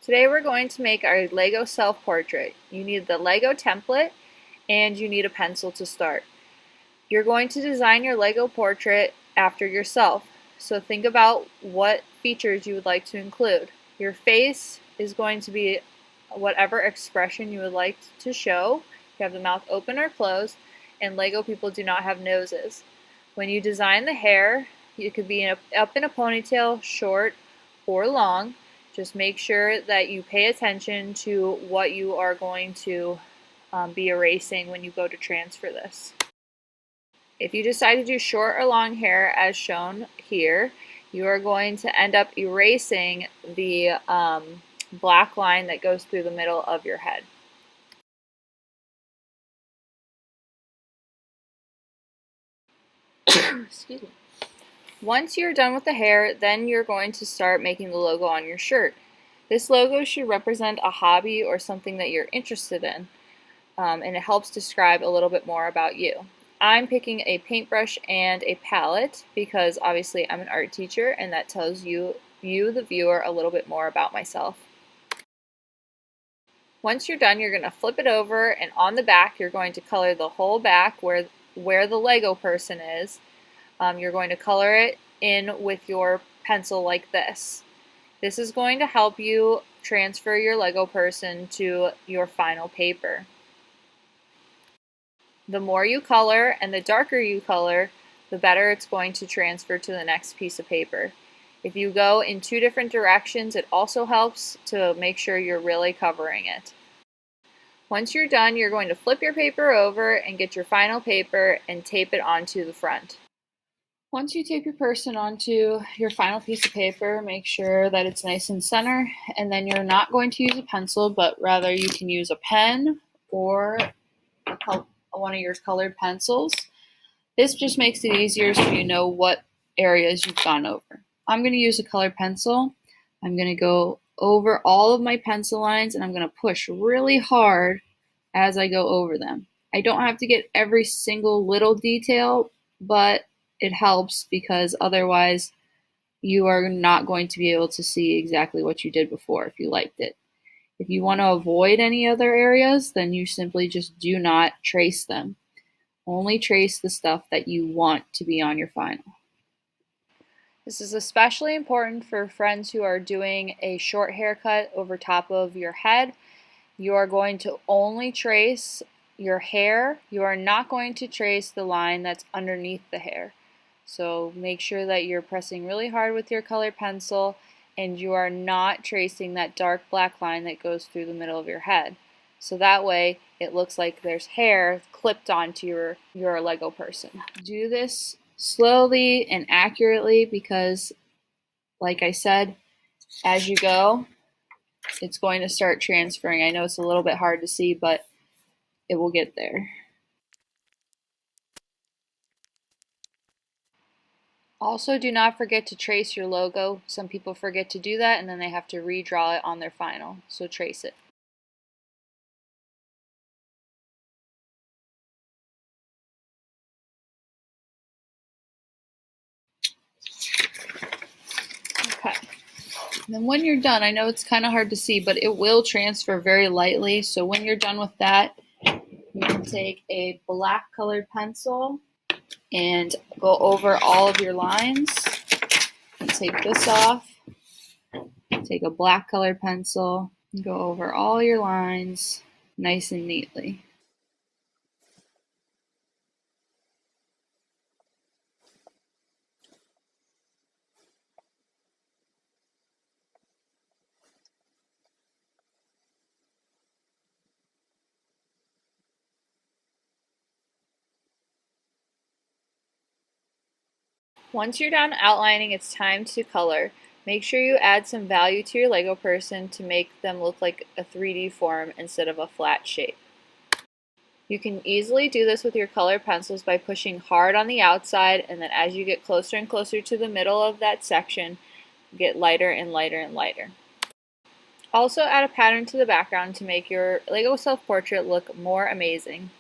Today we're going to make our Lego self-portrait. You need the Lego template and you need a pencil to start. You're going to design your Lego portrait after yourself. So think about what features you would like to include. Your face is going to be whatever expression you would like to show. You have the mouth open or closed, and Lego people do not have noses. When you design the hair, it could be up in a ponytail, short, or long. Just make sure that you pay attention to what you are going to be erasing when you go to transfer this. If you decide to do short or long hair as shown here, you are going to end up erasing the black line that goes through the middle of your head. Excuse me. Once you're done with the hair, then you're going to start making the logo on your shirt. This logo should represent a hobby or something that you're interested in, and it helps describe a little bit more about you. I'm picking a paintbrush and a palette because obviously I'm an art teacher, and that tells you, the viewer, a little bit more about myself. Once you're done, you're going to flip it over, and on the back you're going to color the whole back where the Lego person is. You're going to color it in with your pencil like this. This is going to help you transfer your Lego person to your final paper. The more you color and the darker you color, the better it's going to transfer to the next piece of paper. If you go in two different directions, it also helps to make sure you're really covering it. Once you're done, you're going to flip your paper over and get your final paper and tape it onto the front. Once you tape your person onto your final piece of paper, make sure that it's nice and center, and then you're not going to use a pencil, but rather you can use a pen or one of your colored pencils. This just makes it easier so you know what areas you've gone over. I'm going to use a colored pencil. I'm going to go over all of my pencil lines, and I'm going to push really hard as I go over them. I don't have to get every single little detail, but it helps because otherwise you are not going to be able to see exactly what you did before if you liked it. If you want to avoid any other areas, then you simply just do not trace them. Only trace the stuff that you want to be on your final. This is especially important for friends who are doing a short haircut over top of your head. You are going to only trace your hair. You are not going to trace the line that's underneath the hair. So make sure that you're pressing really hard with your colored pencil and you are not tracing that dark black line that goes through the middle of your head. So that way it looks like there's hair clipped onto your Lego person. Do this slowly and accurately because, like I said, as you go, it's going to start transferring. I know it's a little bit hard to see, but it will get there. Also, do not forget to trace your logo. Some people forget to do that and then they have to redraw it on their final. So trace it. Okay. And then when you're done, I know it's kind of hard to see, but it will transfer very lightly. So when you're done with that, you can take a black colored pencil and go over all of your lines and take this off. Take a black colored pencil and go over all your lines nice and neatly. Once you're done outlining, it's time to color. Make sure you add some value to your Lego person to make them look like a 3D form instead of a flat shape. You can easily do this with your colored pencils by pushing hard on the outside, and then as you get closer and closer to the middle of that section, get lighter and lighter and lighter. Also add a pattern to the background to make your Lego self-portrait look more amazing.